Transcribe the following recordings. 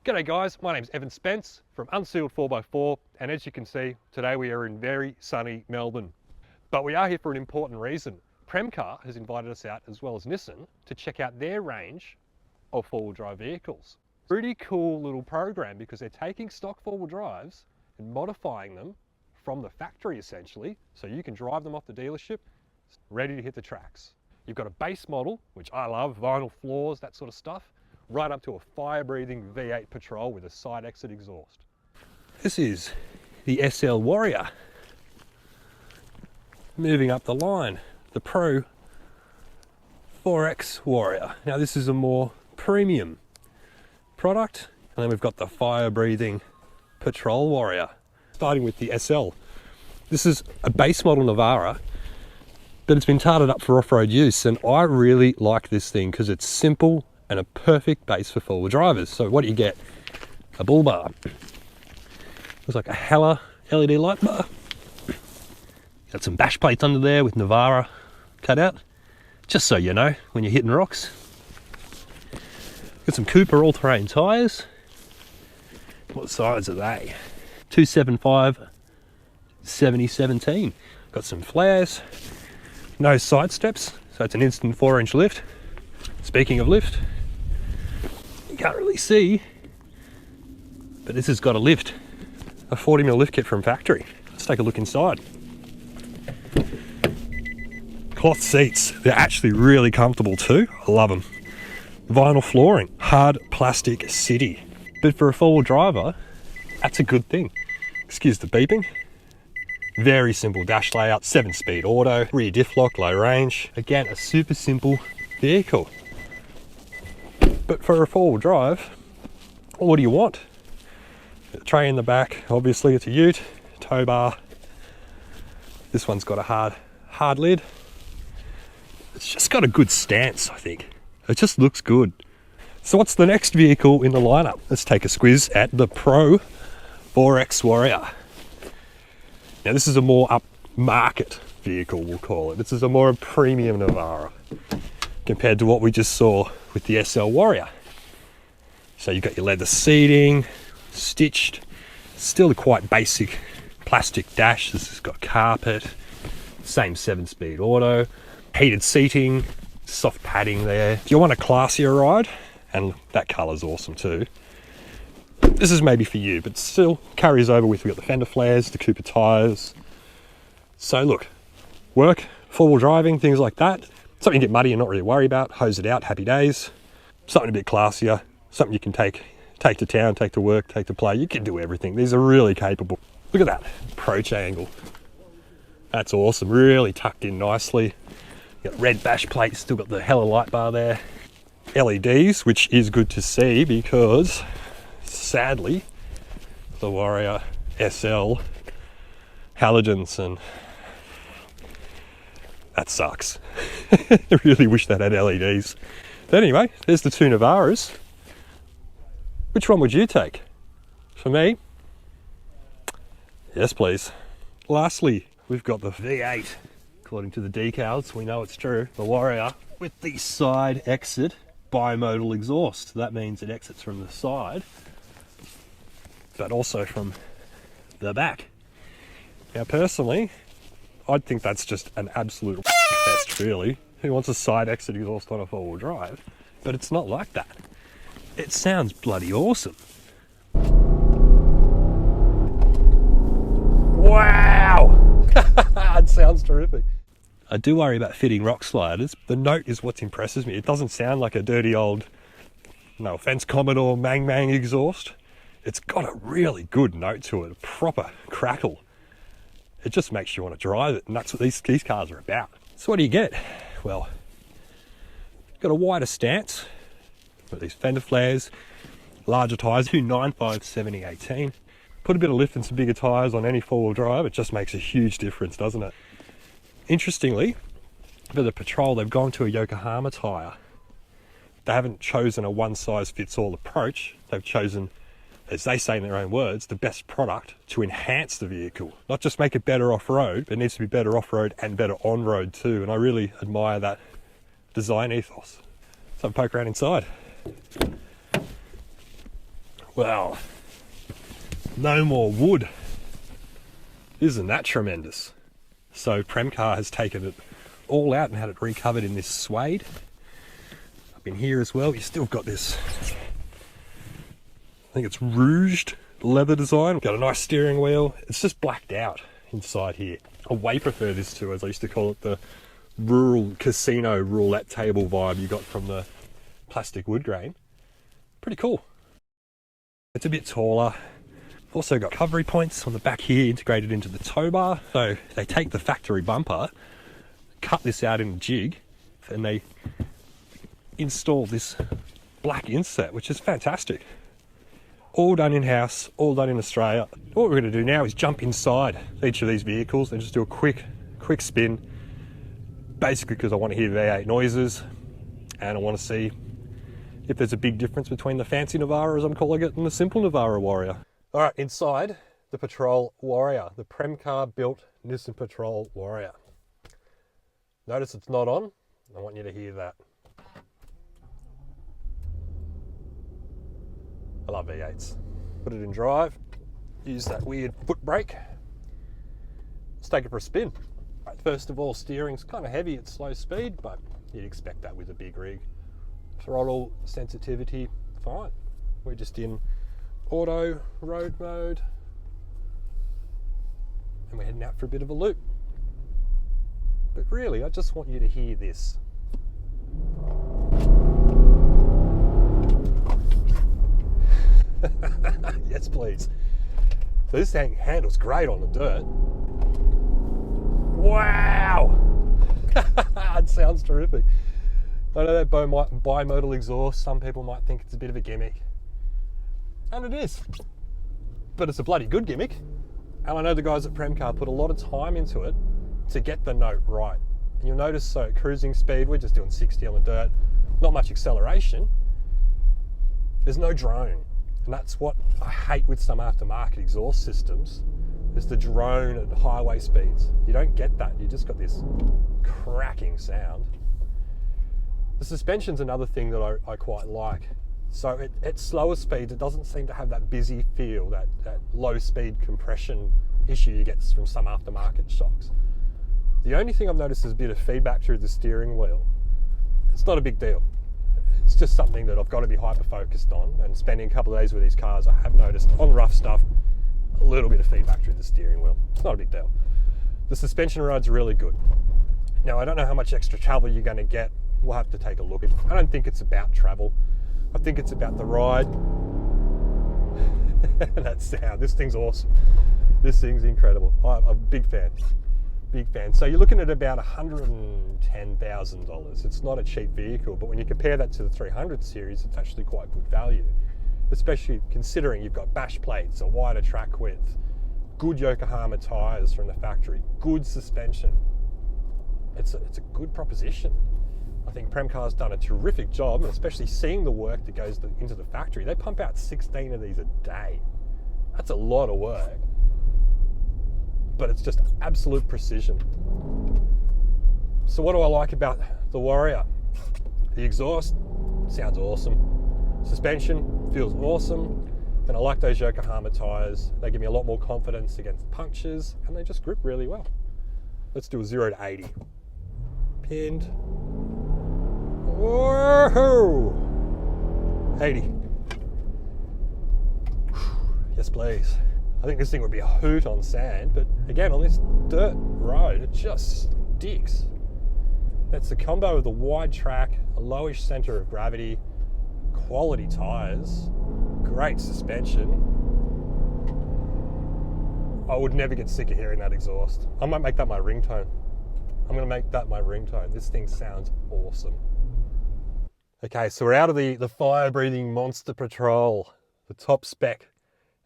G'day guys, my name's Evan Spence from Unsealed 4x4, and as you can see, today we are in very sunny Melbourne. But we are here for an important reason. Premcar has invited us out, as well as Nissan, to check out their range of four-wheel drive vehicles. Pretty cool little program because they're taking stock four-wheel drives and modifying them from the factory essentially, so you can drive them off the dealership ready to hit the tracks. You've got a base model, which I love, vinyl floors, that sort of stuff, right up to a fire-breathing V8 Patrol with a side exit exhaust. This is the SL Warrior. Moving up the line, the Pro-4X Warrior. Now this is a more premium product, and then we've got the fire-breathing Patrol Warrior. Starting with the SL. This is a base model Navara, but it's been tarted up for off-road use, and I really like this thing because it's simple and a perfect base for four-wheel drivers. So what do you get? A bull bar. Looks like a Hella LED light bar. Got some bash plates under there with Navara cut out, just so you know when you're hitting rocks. Got some Cooper all-terrain tyres. What size are they? 275 7017. Got some flares. No side steps, so it's an instant 4-inch lift. Speaking of lift, you can't really see, but this has got a lift, a 40mm lift kit from factory. Let's take a look inside. Cloth seats, they're actually really comfortable too. I love them. Vinyl flooring, hard plastic city. But for a four-wheel driver, that's a good thing. Excuse the beeping. Very simple dash layout, 7-speed auto, rear diff lock, low range. Again, a super simple vehicle. But for a four-wheel drive, what do you want? A tray in the back, obviously it's a ute, tow bar. This one's got a hard lid. It's just got a good stance, I think. It just looks good. So what's the next vehicle in the lineup? Let's take a squiz at the Pro-4X Warrior. Now this is a more upmarket vehicle, we'll call it. This is a more premium Navara compared to what we just saw with the SL Warrior. So you've got your leather seating, stitched, still a quite basic plastic dash. This has got carpet, same 7-speed auto, heated seating, soft padding there. If you want a classier ride, and that colour's awesome too, this is maybe for you, but still carries over with, we've got the fender flares, the Cooper tyres. So look, work, four-wheel driving, things like that. Something you get muddy and not really worry about, hose it out, happy days. Something a bit classier, something you can take to town, take to work, take to play. You can do everything. These are really capable. Look at that approach angle. That's awesome, really tucked in nicely. You've got red bash plates, still got the Hella light bar there. LEDs, which is good to see because sadly, the Warrior SL halogens, and that sucks. I really wish that had LEDs. But anyway, there's the two Navaras. Which one would you take? For me, yes please. Lastly, we've got the V8. According to the decals, we know it's true. The Warrior with the side exit bimodal exhaust. That means it exits from the side, but also from the back. Now personally, I'd think that's just an absolute fest really. Who wants a side exit exhaust on a four-wheel drive? But it's not like that. It sounds bloody awesome. Wow! It sounds terrific. I do worry about fitting rock sliders. The note is what impresses me. It doesn't sound like a dirty old, no offense, Commodore Mang Mang exhaust. It's got a really good note to it, a proper crackle. It just makes you want to drive it, and that's what these cars are about. So what do you get? Well, got a wider stance, got these fender flares, larger tyres, 295 7018. Put a bit of lift and some bigger tyres on any four-wheel drive, it just makes a huge difference, doesn't it? Interestingly, for the Patrol, they've gone to a Yokohama tyre. They haven't chosen a one-size-fits-all approach. They've chosen, as they say in their own words, the best product to enhance the vehicle. Not just make it better off-road, but it needs to be better off-road and better on-road too. And I really admire that design ethos. So I'll poke around inside. Well, no more wood. Isn't that tremendous? So Premcar has taken it all out and had it recovered in this suede. Up in here as well, you still got this, I think it's rouged leather design. Got a nice steering wheel. It's just blacked out inside here. I way prefer this to, as I used to call it, the rural casino roulette table vibe you got from the plastic wood grain. Pretty cool. It's a bit taller. Also got recovery points on the back here integrated into the tow bar. So they take the factory bumper, cut this out in a jig, and they install this black inset, which is fantastic. All done in-house, all done in Australia. What we're going to do now is jump inside each of these vehicles and just do a quick spin, basically because I want to hear V8 noises and I want to see if there's a big difference between the fancy Navara, as I'm calling it, and the simple Navara Warrior. All right, inside the Patrol Warrior, the Premcar built Nissan Patrol Warrior. Notice it's not on. I want you to hear that. I love V8s. Put it in drive, use that weird foot brake. Let's take it for a spin. Right, first of all, steering's kind of heavy at slow speed, but you'd expect that with a big rig. Throttle sensitivity, fine. We're just in auto road mode and we're heading out for a bit of a loop. But really, I just want you to hear this. Yes, please. So this thing handles great on the dirt. Wow! It sounds terrific. I know that bimodal exhaust, some people might think it's a bit of a gimmick. And it is. But it's a bloody good gimmick. And I know the guys at Premcar put a lot of time into it to get the note right. And you'll notice, so at cruising speed, we're just doing 60 on the dirt, not much acceleration. There's no drone. And that's what I hate with some aftermarket exhaust systems, is the drone at highway speeds. You don't get that. You just got this cracking sound. The suspension's another thing that I quite like. So at slower speeds, it doesn't seem to have that busy feel, that low speed compression issue you get from some aftermarket shocks. The only thing I've noticed is a bit of feedback through the steering wheel. It's not a big deal. It's just something that I've got to be hyper focused on, and spending a couple of days with these cars, I have noticed on rough stuff, a little bit of feedback through the steering wheel. It's not a big deal. The suspension ride's really good. Now, I don't know how much extra travel you're going to get. We'll have to take a look. I don't think it's about travel. I think it's about the ride. That sound, this thing's awesome. This thing's incredible. I'm a big fan. Big fan. So you're looking at about $110,000. It's not a cheap vehicle, but when you compare that to the 300 series, it's actually quite good value, especially considering you've got bash plates, a wider track width, good Yokohama tyres from the factory, good suspension. It's a good proposition. I think Premcar's done a terrific job, especially seeing the work that goes into the factory. They pump out 16 of these a day. That's a lot of work. But it's just absolute precision. So what do I like about the Warrior? The exhaust sounds awesome. Suspension feels awesome. And I like those Yokohama tyres. They give me a lot more confidence against punctures, and they just grip really well. Let's do a 0 to 80. Pinned. Whoa! 80. Yes, please. I think this thing would be a hoot on sand, but again, on this dirt road, it just sticks. That's the combo of the wide track, a lowish center of gravity, quality tyres, great suspension. I would never get sick of hearing that exhaust. I might make that my ringtone. I'm gonna make that my ringtone. This thing sounds awesome. Okay, so we're out of the fire-breathing Monster Patrol, the top spec,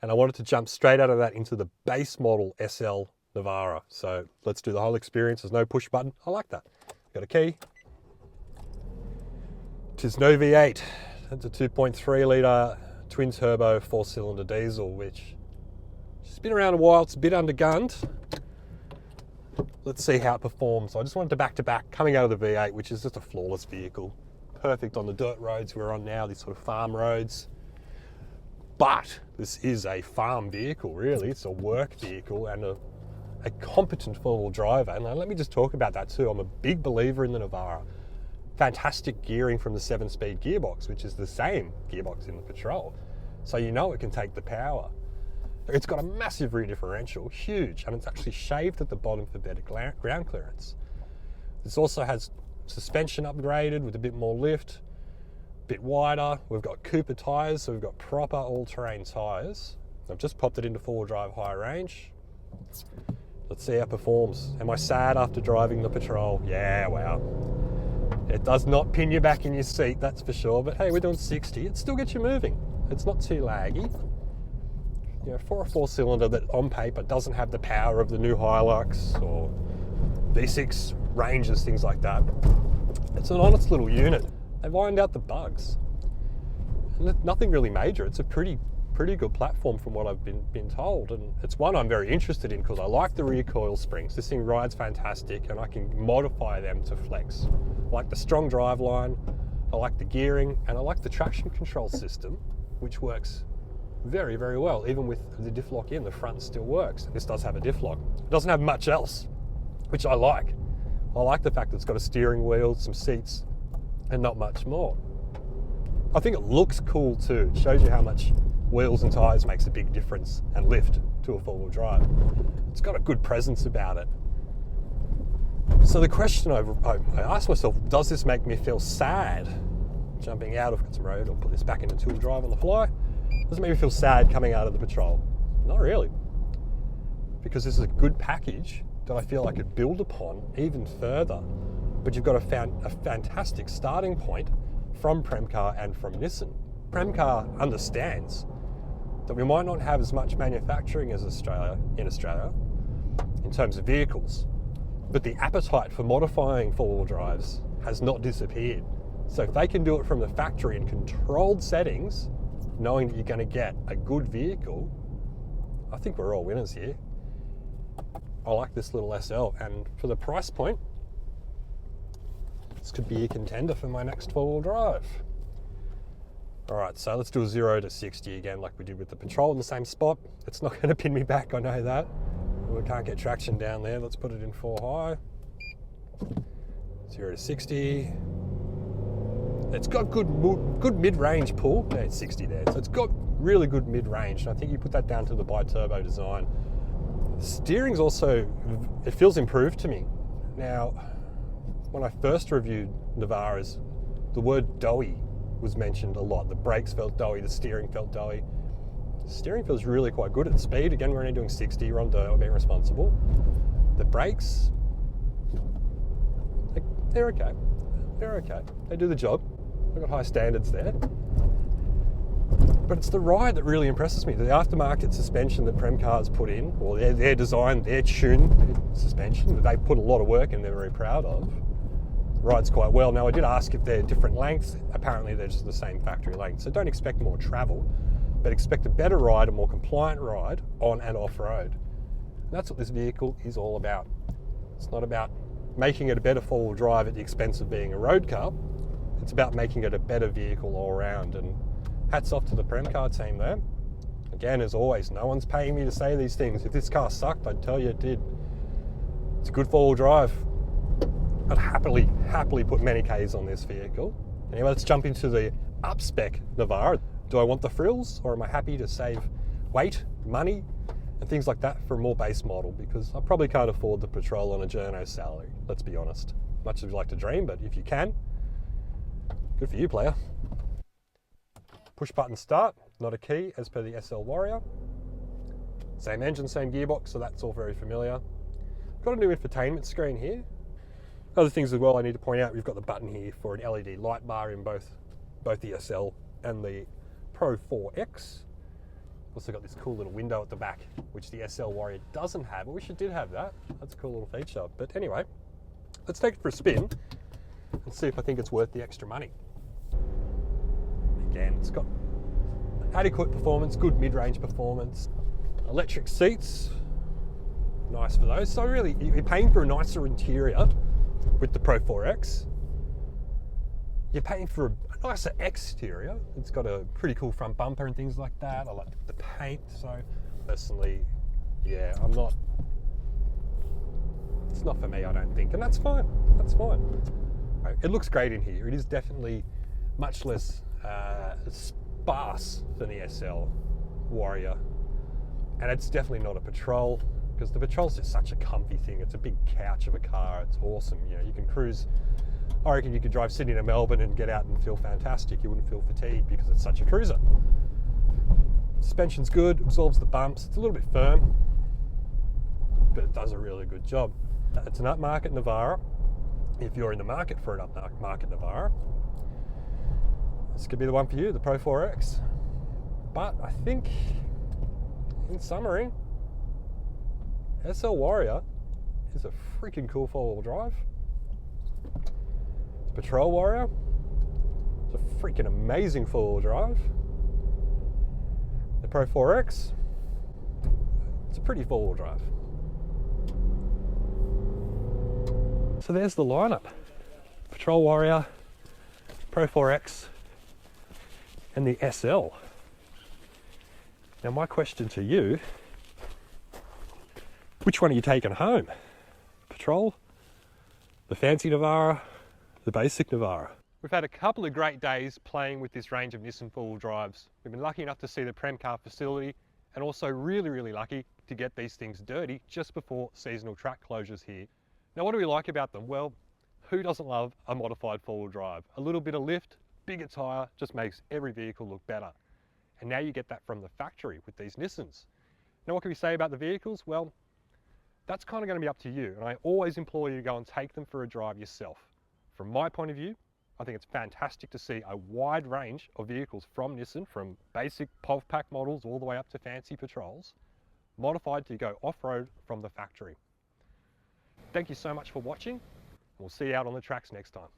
and I wanted to jump straight out of that into the base model SL Navara. So let's do the whole experience. There's no push button. I like that. Got a key. Tis no V8. That's a 2.3 litre twin turbo 4-cylinder diesel, which has been around a while. It's a bit undergunned. Let's see how it performs. I just wanted to back coming out of the V8, which is just a flawless vehicle. Perfect on the dirt roads we're on now, these sort of farm roads. But this is a farm vehicle, really. It's a work vehicle and a competent four-wheel driver. And let me just talk about that too. I'm a big believer in the Navara. Fantastic gearing from the 7-speed gearbox, which is the same gearbox in the Patrol. So you know it can take the power. It's got a massive rear differential, huge, and it's actually shaved at the bottom for better ground clearance. This also has suspension upgraded with a bit more lift, a bit wider. We've got Cooper tyres, so we've got proper all-terrain tyres. I've just popped it into four-wheel drive high range. Let's see how it performs. Am I sad after driving the Patrol? Yeah, wow. It does not pin you back in your seat, that's for sure, but hey, we're doing 60. It still gets you moving. It's not too laggy. You know, for a four-cylinder that on paper doesn't have the power of the new Hilux or V6 Rangers, things like that. It's an honest little unit. They've ironed out the bugs. And nothing really major. It's a pretty good platform from what I've been told, and it's one I'm very interested in because I like the rear coil springs. This thing rides fantastic and I can modify them to flex. I like the strong driveline, I like the gearing, and I like the traction control system, which works very, very well. Even with the diff lock in, the front still works. This does have a diff lock. It doesn't have much else, which I like. I like the fact that it's got a steering wheel, some seats, and not much more. I think it looks cool too. It shows you how much wheels and tyres makes a big difference, and lift to a four-wheel drive. It's got a good presence about it. So the question I asked myself, does this make me feel sad jumping out of some road, or put this back into two-wheel drive on the fly? Does it make me feel sad coming out of the Patrol? Not really, because this is a good package that I feel I could build upon even further. But you've got a fantastic starting point from Premcar and from Nissan. Premcar understands that we might not have as much manufacturing as Australia in terms of vehicles, but the appetite for modifying four-wheel drives has not disappeared. So if they can do it from the factory in controlled settings, knowing that you're going to get a good vehicle, I think we're all winners here. I like this little SL, and for the price point, this could be a contender for my next four-wheel drive. All right, so let's do a 0 to 60 again like we did with the Patrol in the same spot. It's not going to pin me back, I know that. We can't get traction down there. Let's put it in 4 high. 0 to 60. It's got good mid-range pull. Yeah, it's 60 there. So it's got really good mid-range. And I think you put that down to the bi-turbo design. The steering's also, it feels improved to me. Now, when I first reviewed Navaras, the word doughy was mentioned a lot. The brakes felt doughy, the steering felt doughy. The steering feels really quite good at speed. Again, we're only doing 60, we're on dirt, we're being responsible. The brakes, they're okay. They're okay. They do the job. They've got high standards there. But it's the ride that really impresses me. The aftermarket suspension that Premcar's put in, or their design, their tuned suspension, that they put a lot of work in, they're very proud of, rides quite well. Now, I did ask if they're different lengths. Apparently they're just the same factory length. So don't expect more travel, but expect a better ride, a more compliant ride on and off road. And that's what this vehicle is all about. It's not about making it a better four-wheel drive at the expense of being a road car. It's about making it a better vehicle all around. And hats off to the Premcar team there. Again, as always, no one's paying me to say these things. If this car sucked, I'd tell you it did. It's a good four-wheel drive. I'd happily put many Ks on this vehicle. Anyway, let's jump into the up-spec Navara. Do I want the frills, or am I happy to save weight, money, and things like that for a more base model? Because I probably can't afford the Patrol on a journo salary, let's be honest. Much as we like to dream, but if you can, good for you, player. Push button start, not a key as per the SL Warrior. Same engine, same gearbox, so that's all very familiar. Got a new infotainment screen here. Other things as well I need to point out, we've got the button here for an LED light bar in both the SL and the Pro-4X. Also got this cool little window at the back, which the SL Warrior doesn't have. I wish it did have that. That's a cool little feature. But anyway, let's take it for a spin and see if I think it's worth the extra money. Again, it's got adequate performance, good mid-range performance. Electric seats, nice for those. So really, you're paying for a nicer interior with the Pro-4X. You're paying for nicer exterior. It's got a pretty cool front bumper and things like that. I like the paint, so personally, yeah, it's not for me, I don't think, and that's fine. That's fine. It looks great in here. It is definitely much less sparse than the SL Warrior, and it's definitely not a Patrol, because the Patrol's just such a comfy thing. It's a big couch of a car. It's awesome. You know, you can cruise. I reckon you could drive Sydney to Melbourne and get out and feel fantastic. You wouldn't feel fatigued because it's such a cruiser. Suspension's good, absorbs the bumps. It's a little bit firm, but it does a really good job. It's an upmarket Navara. If you're in the market for an upmarket Navara, this could be the one for you, the Pro-4X. But I think, in summary, SL Warrior is a freaking cool four-wheel drive. The Patrol Warrior is a freaking amazing four-wheel drive. The Pro-4X, it's a pretty four-wheel drive. So there's the lineup. Patrol Warrior, Pro-4X, and the SL. Now my question to you, which one are you taking home? Patrol, the fancy Navara, the basic Navara? We've had a couple of great days playing with this range of Nissan four-wheel drives. We've been lucky enough to see the Premcar facility, and also really lucky to get these things dirty just before seasonal track closures here. Now what do we like about them? Well, who doesn't love a modified four-wheel drive? A little bit of lift, bigger tyre, just makes every vehicle look better. And now you get that from the factory with these Nissans. Now what can we say about the vehicles? Well, that's kind of going to be up to you, and I always implore you to go and take them for a drive yourself. From my point of view, I think it's fantastic to see a wide range of vehicles from Nissan, from basic POV pack models all the way up to fancy Patrols, modified to go off-road from the factory. Thank you so much for watching. We'll see you out on the tracks next time.